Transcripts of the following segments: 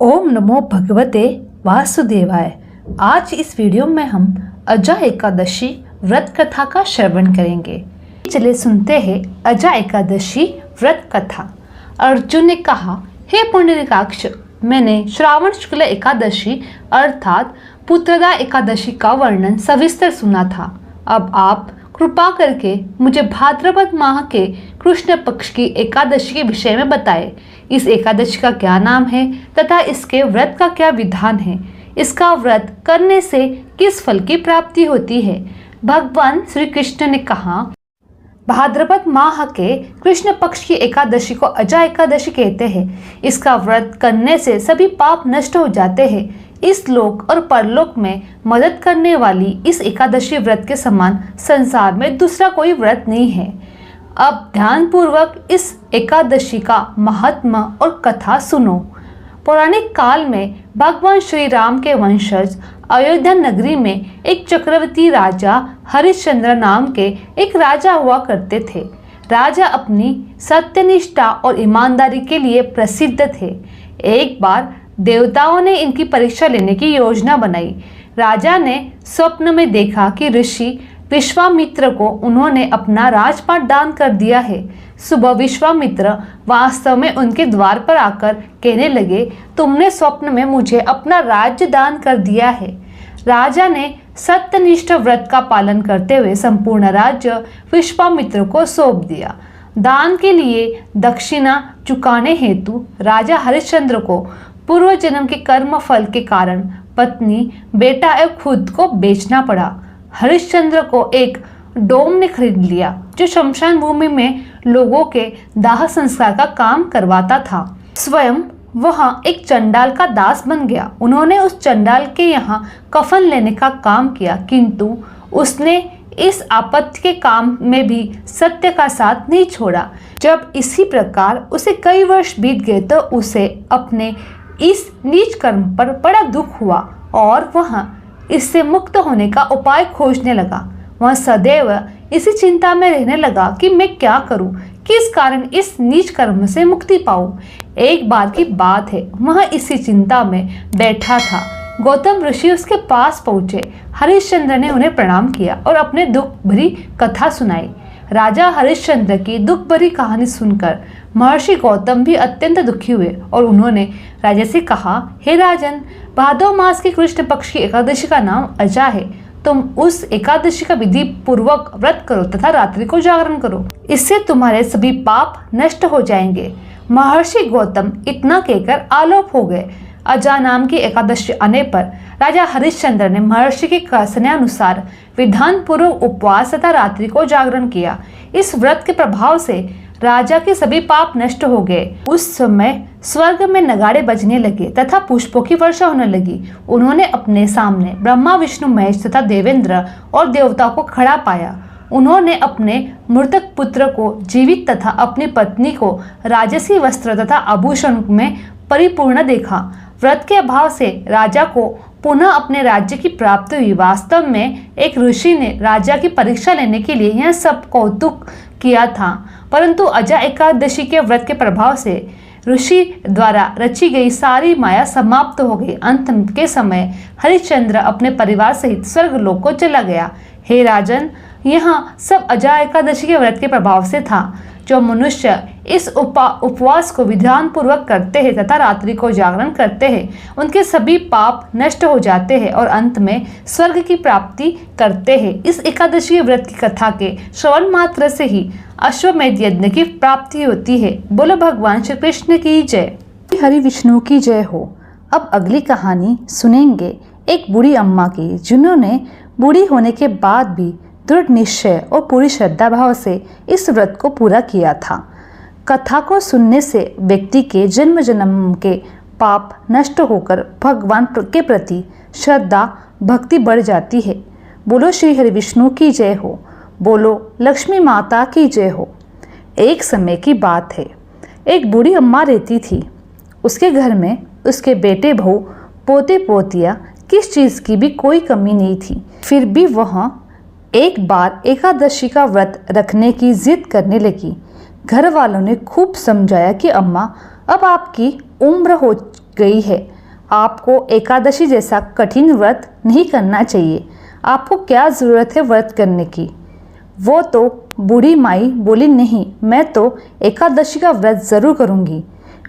ओम नमो भगवते वासुदेवाय। आज इस वीडियो में हम अजा एकादशी व्रत कथा का श्रवण करेंगे। चलिए सुनते हैं अजा एकादशी व्रत कथा। अर्जुन ने कहा, हे पुंडरीकाक्ष, मैंने श्रावण शुक्ल एकादशी अर्थात पुत्रदा एकादशी का वर्णन सविस्तर सुना था। अब आप कृपा करके मुझे भाद्रपद माह के कृष्ण पक्ष की एकादशी के विषय में बताए। इस एकादशी का क्या नाम है तथा इसके व्रत का क्या विधान है? इसका व्रत करने से किस फल की प्राप्ति होती है? भगवान श्री कृष्ण ने कहा, भाद्रपद माह के कृष्ण पक्ष की एकादशी को अजा एकादशी कहते हैं। इसका व्रत करने से सभी पाप नष्ट हो जाते हैं। इस लोक और परलोक में मदद करने वाली इस एकादशी व्रत के समान संसार में दूसरा कोई व्रत नहीं है। अब ध्यानपूर्वक इस एकादशी का महात्मा और कथा सुनो। पौराणिक काल में भगवान श्री राम के वंशज अयोध्या नगरी में एक चक्रवर्ती राजा हरिश्चंद्र नाम के एक राजा हुआ करते थे। राजा अपनी सत्यनिष्ठा और ईमानदारी के लिए प्रसिद्ध थे। एक बार देवताओं ने इनकी परीक्षा लेने की योजना बनाई। राजा ने स्वप्न में देखा कि ऋषि विश्वामित्र को उन्होंने अपना राजपाट दान कर दिया है। सुबह विश्वामित्र वास्तव में उनके द्वार पर आकर कहने लगे, तुमने स्वप्न में मुझे अपना राज्य दान कर दिया है। राजा ने सत्यनिष्ठ व्रत का पालन करते हुए संपूर्ण राज्य विश्वामित्र को सौंप दिया। दान के लिए दक्षिणा चुकाने हेतु राजा हरिश्चंद्र को पूर्व जन्म के कर्म फल के कारण पत्नी, बेटा एवं खुद को बेचना पड़ा। हरिश्चंद्र को एक डोम ने खरीद लिया जो शमशान भूमि में लोगों के दाह संस्कार का काम करवाता था। स्वयं वहां एक चंडाल का दास बन गया। उन्होंने उस चंडाल के यहाँ कफन लेने का काम किया, किंतु उसने इस आपत्ति के काम में भी सत्य का साथ नहीं छोड़ा। जब इसी प्रकार उसे कई वर्ष बीत गए तो उसे अपने इस नीच कर्म पर बड़ा दुख हुआ और वह इससे मुक्त होने का उपाय खोजने लगा। वह सदैव इसी चिंता में रहने लगा कि मैं क्या करूं, किस कारण इस नीच कर्म से मुक्ति पाऊं। एक बार की बात है, वह इसी चिंता में बैठा था। गौतम ऋषि उसके पास पहुंचे। हरिश्चंद्र ने उन्हें प्रणाम किया और अपने दुख भरी कथा सुनाई। राजा हरिश्चंद्र की दुख भरी कहानी सुनकर महर्षि गौतम भी अत्यंत दुखी हुए और उन्होंने राजा से कहा, हे राजन, भादो मास की कृष्ण पक्ष की एकादशी का नाम अजा है। तुम उस एकादशी का विधि पूर्वक व्रत करो तथा रात्रि को जागरण करो। इससे तुम्हारे सभी पाप नष्ट हो जाएंगे। महर्षि गौतम इतना कहकर आलोप हो गए। अजा नाम की एकादशी आने पर राजा हरिश्चंद्र ने महर्षि के कहने विधान पूर्वक उपवास तथा रात्रि को जागरण किया। इस व्रत के प्रभाव से राजा के सभी पाप नष्ट हो गए। उस समय स्वर्ग में नगाड़े बजने लगे तथा पुष्पों की वर्षा होने लगी। उन्होंने अपने सामने ब्रह्मा, विष्णु, महेश तथा देवेंद्र और देवताओं को खड़ा पाया। उन्होंने अपने मृतक पुत्र को जीवित तथा अपनी पत्नी को राजसी वस्त्र तथा आभूषण में परिपूर्ण देखा। व्रत के अभाव से राजा को पुनः अपने राज्य की प्राप्ति हुई। वास्तव में एक ऋषि ने राजा की परीक्षा लेने के लिए यह सब कौतुक किया था, परंतु अजा एकादशी के व्रत के प्रभाव से ऋषि द्वारा रची गई सारी माया समाप्त हो गई। अंत के समय हरिश्चंद्र अपने परिवार सहित स्वर्गलोक को चला गया। हे राजन, यहाँ सब अजा एकादशी के व्रत के प्रभाव से था। जो मनुष्य इस उपवास को विधान पूर्वक करते हैं तथा रात्रि को जागरण करते हैं, उनके सभी पाप नष्ट हो जाते हैं और अंत में स्वर्ग की प्राप्ति करते हैं। इस एकादशी व्रत की कथा के श्रवण मात्र से ही अश्वमेध यज्ञ की प्राप्ति होती है। बोलो भगवान श्री कृष्ण की जय। हरि विष्णु की जय हो। अब अगली कहानी सुनेंगे एक बूढ़ी अम्मा की, जिन्होंने बूढ़ी होने के बाद भी दृढ़ निश्चय और पूरी श्रद्धा भाव से इस व्रत को पूरा किया था। कथा को सुनने से व्यक्ति के जन्म जन्म के पाप नष्ट होकर भगवान के प्रति श्रद्धा भक्ति बढ़ जाती है। बोलो श्री हरि विष्णु की जय हो। बोलो लक्ष्मी माता की जय हो। एक समय की बात है, एक बूढ़ी अम्मा रहती थी। उसके घर में उसके बेटे, बहू, पोते पोतियाँ किस चीज़ की भी कोई कमी नहीं थी। फिर भी वह एक बार एकादशी का व्रत रखने की जिद करने लगी। घर वालों ने खूब समझाया कि अम्मा, अब आपकी उम्र हो गई है, आपको एकादशी जैसा कठिन व्रत नहीं करना चाहिए। आपको क्या ज़रूरत है व्रत करने की? वो तो बूढ़ी माई बोली, नहीं, मैं तो एकादशी का व्रत ज़रूर करूँगी।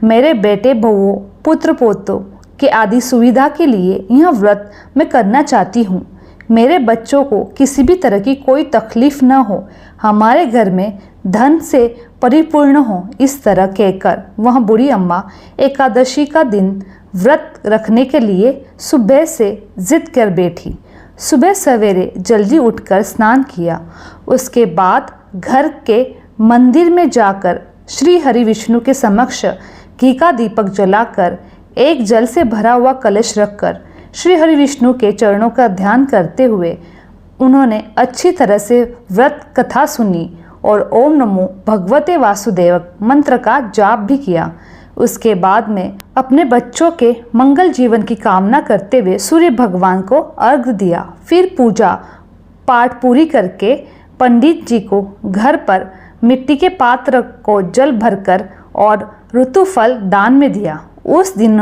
मेरे बेटे बहुओं, पुत्र पोतों के आदि सुविधा के लिए यह व्रत मैं करना चाहती हूँ। मेरे बच्चों को किसी भी तरह की कोई तकलीफ न हो, हमारे घर में धन से परिपूर्ण हो। इस तरह कहकर वह बूढ़ी अम्मा एकादशी का दिन व्रत रखने के लिए सुबह से जिद कर बैठी। सुबह सवेरे जल्दी उठकर स्नान किया। उसके बाद घर के मंदिर में जाकर श्री हरि विष्णु के समक्ष घी का दीपक जलाकर एक जल से भरा हुआ कलश रखकर श्री हरि विष्णु के चरणों का ध्यान करते हुए उन्होंने अच्छी तरह से व्रत कथा सुनी और ओम नमो भगवते वासुदेव मंत्र का जाप भी किया। उसके बाद में अपने बच्चों के मंगल जीवन की कामना करते हुए सूर्य भगवान को अर्घ्य दिया। फिर पूजा पाठ पूरी करके पंडित जी को घर पर मिट्टी के पात्र को जल भरकर और ऋतुफल दान में दिया। उस दिन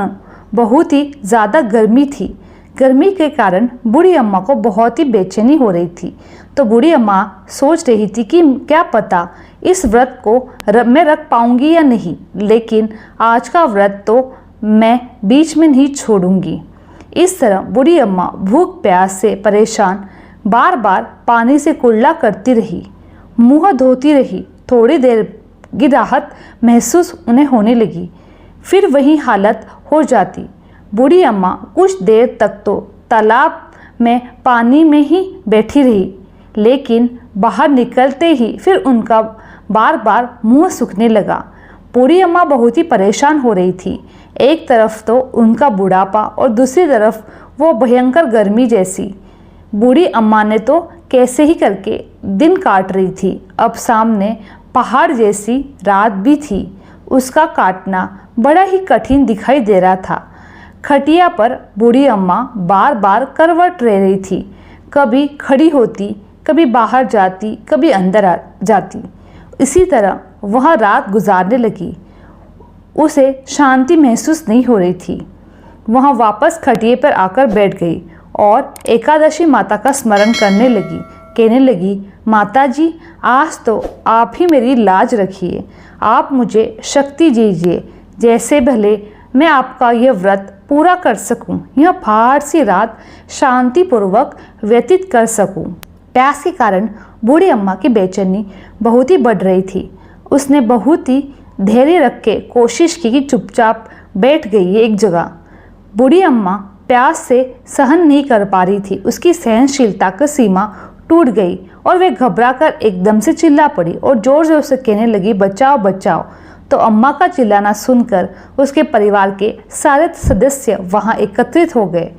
बहुत ही ज़्यादा गर्मी थी। गर्मी के कारण बूढ़ी अम्मा को बहुत ही बेचैनी हो रही थी। तो बूढ़ी अम्मा सोच रही थी कि क्या पता इस व्रत को मैं रख पाऊंगी या नहीं, लेकिन आज का व्रत तो मैं बीच में नहीं छोड़ूंगी। इस तरह बूढ़ी अम्मा भूख प्यास से परेशान बार बार पानी से कुल्ला करती रही, मुँह धोती रही। थोड़ी देर की राहत महसूस उन्हें होने लगी, फिर वही हालत हो जाती। बूढ़ी अम्मा कुछ देर तक तो तालाब में पानी में ही बैठी रही, लेकिन बाहर निकलते ही फिर उनका बार बार मुंह सूखने लगा। बूढ़ी अम्मा बहुत ही परेशान हो रही थी। एक तरफ तो उनका बुढ़ापा और दूसरी तरफ वो भयंकर गर्मी जैसी। बूढ़ी अम्मा ने तो कैसे ही करके दिन काट रही थी। अब सामने पहाड़ जैसी रात भी थी। उसका काटना बड़ा ही कठिन दिखाई दे रहा था। खटिया पर बूढ़ी अम्मा बार बार करवट ले रही थी। कभी खड़ी होती, कभी बाहर जाती, कभी अंदर आ जाती। इसी तरह वह रात गुजारने लगी। उसे शांति महसूस नहीं हो रही थी। वह वापस खटिए पर आकर बैठ गई और एकादशी माता का स्मरण करने लगी। कहने लगी, माता जी, आज तो आप ही मेरी लाज रखिए। आप मुझे शक्ति दीजिए, जैसे भले मैं आपका यह व्रत पूरा कर सकूं, यह पहाड़ सी रात शांतिपूर्वक व्यतीत कर सकूं। प्यास के कारण बूढ़ी अम्मा की बेचैनी बहुत ही बढ़ रही थी। उसने बहुत ही धैर्य रख के कोशिश की कि चुपचाप बैठ गई एक जगह। बूढ़ी अम्मा प्यास से सहन नहीं कर पा रही थी। उसकी सहनशीलता की सीमा टूट गई और वे घबराकर एकदम से चिल्ला पड़ी और जोर जोर से कहने लगी, बचाओ बचाओ। तो अम्मा का चिल्लाना सुनकर उसके परिवार के सारे सदस्य वहां एकत्रित हो गए।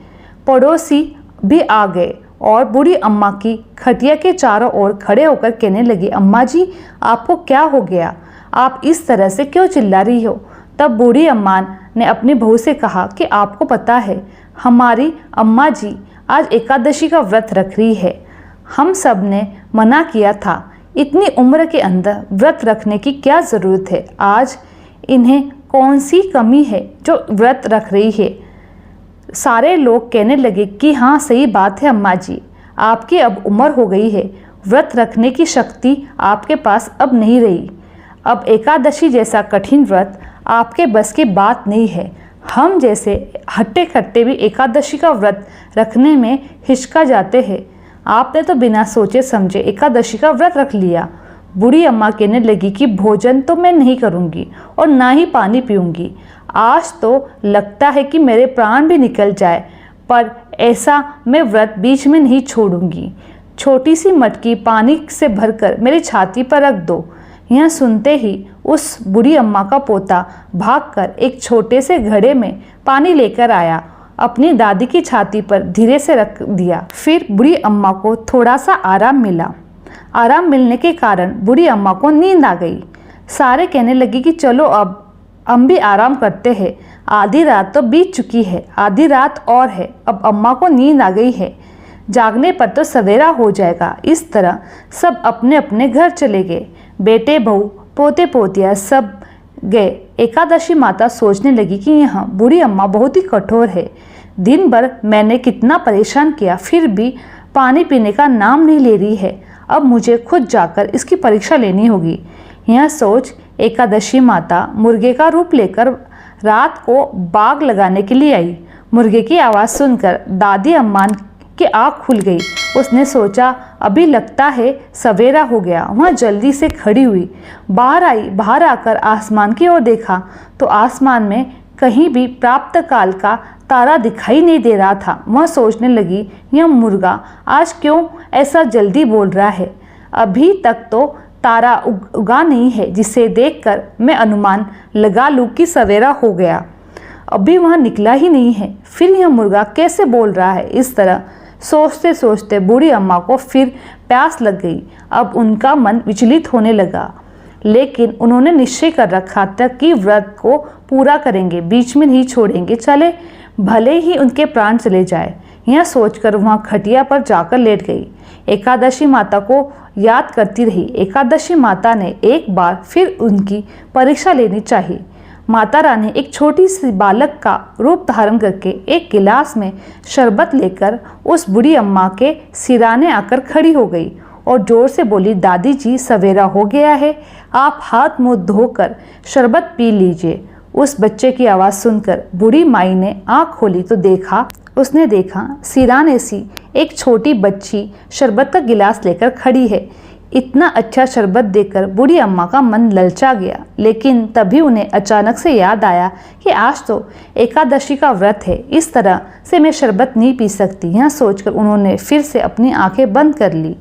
पड़ोसी भी आ गए और बूढ़ी अम्मा की खटिया के चारों ओर खड़े होकर कहने लगे, अम्मा जी, आपको क्या हो गया? आप इस तरह से क्यों चिल्ला रही हो? तब बूढ़ी अम्मा ने अपनी बहू से कहा कि आपको पता है, हमारी अम्मा जी आज एकादशी का व्रत रख रही है। हम सब ने मना किया था। इतनी उम्र के अंदर व्रत रखने की क्या ज़रूरत है? आज इन्हें कौन सी कमी है जो व्रत रख रही है? सारे लोग कहने लगे कि हाँ, सही बात है अम्मा जी, आपकी अब उम्र हो गई है, व्रत रखने की शक्ति आपके पास अब नहीं रही। अब एकादशी जैसा कठिन व्रत आपके बस की बात नहीं है। हम जैसे हट्टे खट्टे भी एकादशी का व्रत रखने में हिचका जाते हैं। आपने तो बिना सोचे समझे एकादशी का व्रत रख लिया। बूढ़ी अम्मा कहने लगी कि भोजन तो मैं नहीं करूँगी और ना ही पानी पीऊँगी। आज तो लगता है कि मेरे प्राण भी निकल जाए, पर ऐसा मैं व्रत बीच में नहीं छोड़ूंगी। छोटी सी मटकी पानी से भरकर मेरी छाती पर रख दो। यह सुनते ही उस बूढ़ी अम्मा का पोता भागकर एक छोटे से घड़े में पानी लेकर आया, अपनी दादी की छाती पर धीरे से रख दिया। फिर बूढ़ी अम्मा को थोड़ा सा आराम मिला। आराम मिलने के कारण बूढ़ी अम्मा को नींद आ गई। सारे कहने लगे कि चलो अब हम भी आराम करते हैं। आधी रात तो बीत चुकी है, आधी रात और है। अब अम्मा को नींद आ गई है, जागने पर तो सवेरा हो जाएगा। इस तरह सब अपने अपने घर चले गए। बेटे बहू पोते पोतियाँ सब गए। एकादशी माता सोचने लगी कि यह बूढ़ी अम्मा बहुत ही कठोर है। दिन भर मैंने कितना परेशान किया, फिर भी पानी पीने का नाम नहीं ले रही है। अब मुझे खुद जाकर इसकी परीक्षा लेनी होगी। यह सोच एकादशी माता मुर्गे का रूप लेकर रात को बाग लगाने के लिए आई। मुर्गे की आवाज़ सुनकर दादी अम्मा की आँख खुल गई। उसने सोचा अभी लगता है सवेरा हो गया। वह जल्दी से खड़ी हुई, बाहर आई। बाहर आकर आसमान की ओर देखा तो आसमान में कहीं भी प्राप्त काल का तारा दिखाई नहीं दे रहा था। वह सोचने लगी, यह मुर्गा आज क्यों ऐसा जल्दी बोल रहा है? अभी तक तो तारा उगा नहीं है, जिसे देखकर मैं अनुमान लगा लूँ कि सवेरा हो गया। अभी वह निकला ही नहीं है, फिर यह मुर्गा कैसे बोल रहा है? इस तरह सोचते सोचते बूढ़ी अम्मा को फिर प्यास लग गई। अब उनका मन विचलित होने लगा, लेकिन उन्होंने निश्चय कर रखा था कि व्रत को पूरा करेंगे, बीच में नहीं छोड़ेंगे, चले भले ही उनके प्राण चले जाए। यह सोचकर वह खटिया पर जाकर लेट गई। एकादशी माता को याद करती रही। एकादशी माता ने एक बार फिर उनकी परीक्षा लेनी चाहिए। माता रानी एक छोटी सी बालक का रूप धारण करके एक गिलास में शरबत लेकर उस बूढ़ी अम्मा के सिराने आकर खड़ी हो गई और जोर से बोली, दादी जी सवेरा हो गया है, आप हाथ मुंह धोकर शरबत पी लीजिए। उस बच्चे की आवाज़ सुनकर बूढ़ी माई ने आँख खोली तो उसने देखा सिराने सी एक छोटी बच्ची शरबत का गिलास लेकर खड़ी है। इतना अच्छा शरबत देखकर बूढ़ी अम्मा का मन ललचा गया, लेकिन तभी उन्हें अचानक से याद आया कि आज तो एकादशी का व्रत है, इस तरह से मैं शरबत नहीं पी सकती। यह सोचकर उन्होंने फिर से अपनी आंखें बंद कर ली।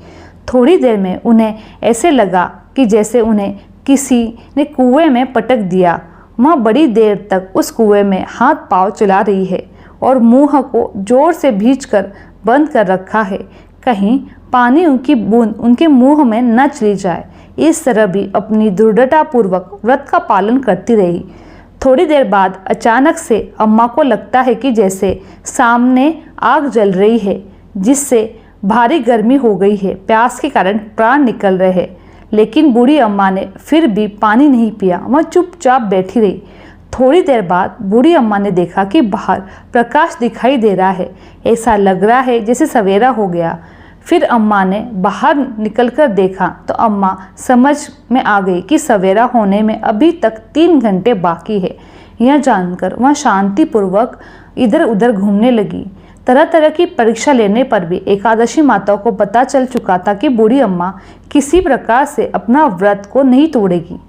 थोड़ी देर में उन्हें ऐसे लगा कि जैसे उन्हें किसी ने कुएं में पटक दिया। वह बड़ी देर तक उस कुएं में हाथ पांव चला रही है और मुंह को जोर से भींचकर बंद कर रखा है, कहीं पानी उनकी बूंद उनके मुंह में न चली जाए। इस तरह भी अपनी दृढ़ता पूर्वक व्रत का पालन करती रही। थोड़ी देर बाद अचानक से अम्मा को लगता है कि जैसे सामने आग जल रही है, जिससे भारी गर्मी हो गई है, प्यास के कारण प्राण निकल रहे हैं। लेकिन बूढ़ी अम्मा ने फिर भी पानी नहीं पिया, वह चुपचाप बैठी रही। थोड़ी देर बाद बूढ़ी अम्मा ने देखा कि बाहर प्रकाश दिखाई दे रहा है। ऐसा लग रहा है जैसे सवेरा हो गया। फिर अम्मा ने बाहर निकलकर देखा तो अम्मा समझ में आ गई कि सवेरा होने में अभी तक 3 घंटे बाकी है। यह जानकर वह शांतिपूर्वक इधर उधर घूमने लगी। तरह तरह की परीक्षा लेने पर भी एकादशी माता को पता चल चुका था कि बूढ़ी अम्मा किसी प्रकार से अपना व्रत को नहीं तोड़ेगी।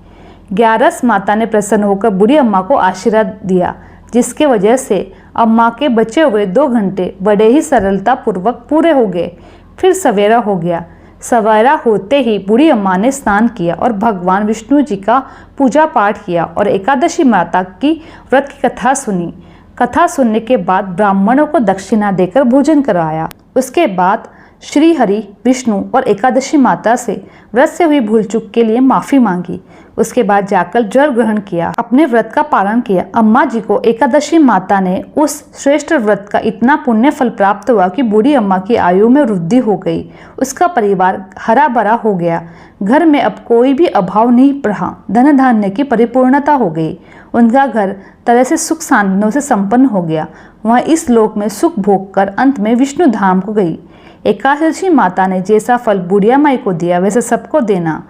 11 माता ने प्रसन्न होकर बूढ़ी अम्मा को आशीर्वाद दिया, जिसके वजह से अम्मा के बचे हुए 2 घंटे बड़े ही सरलता पूर्वक पूरे हो गए। फिर सवेरा हो गया। सवेरा होते ही बूढ़ी अम्मा ने स्नान किया और भगवान विष्णु जी का पूजा पाठ किया और एकादशी माता की व्रत की कथा सुनी। कथा सुनने के बाद ब्राह्मणों को दक्षिणा देकर भोजन कराया। उसके बाद श्री हरि, विष्णु और एकादशी माता से व्रत से हुई भूल चूक के लिए माफ़ी मांगी। उसके बाद जाकर जल ग्रहण किया, अपने व्रत का पालन किया। अम्मा जी को एकादशी माता ने उस श्रेष्ठ व्रत का इतना पुण्य फल प्राप्त हुआ कि बूढ़ी अम्मा की आयु में वृद्धि हो गई। उसका परिवार हरा भरा हो गया। घर में अब कोई भी अभाव नहीं रहा। धन धान्य की परिपूर्णता हो गई। उनका घर तरह से सुख साधनों से संपन्न हो गया। वह इस लोक में सुख भोग कर अंत में विष्णु धाम को गई। एकादशी माता ने जैसा फल बुढ़िया माई को दिया वैसे सबको देना।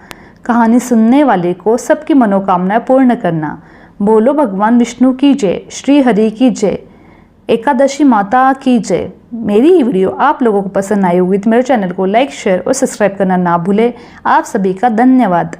कहानी सुनने वाले को सबकी मनोकामनाएं पूर्ण करना। बोलो भगवान विष्णु की जय, श्री हरि की जय, एकादशी माता की जय। मेरी ये वीडियो आप लोगों को पसंद आई होगी तो मेरे चैनल को लाइक, शेयर और सब्सक्राइब करना ना भूलें। आप सभी का धन्यवाद।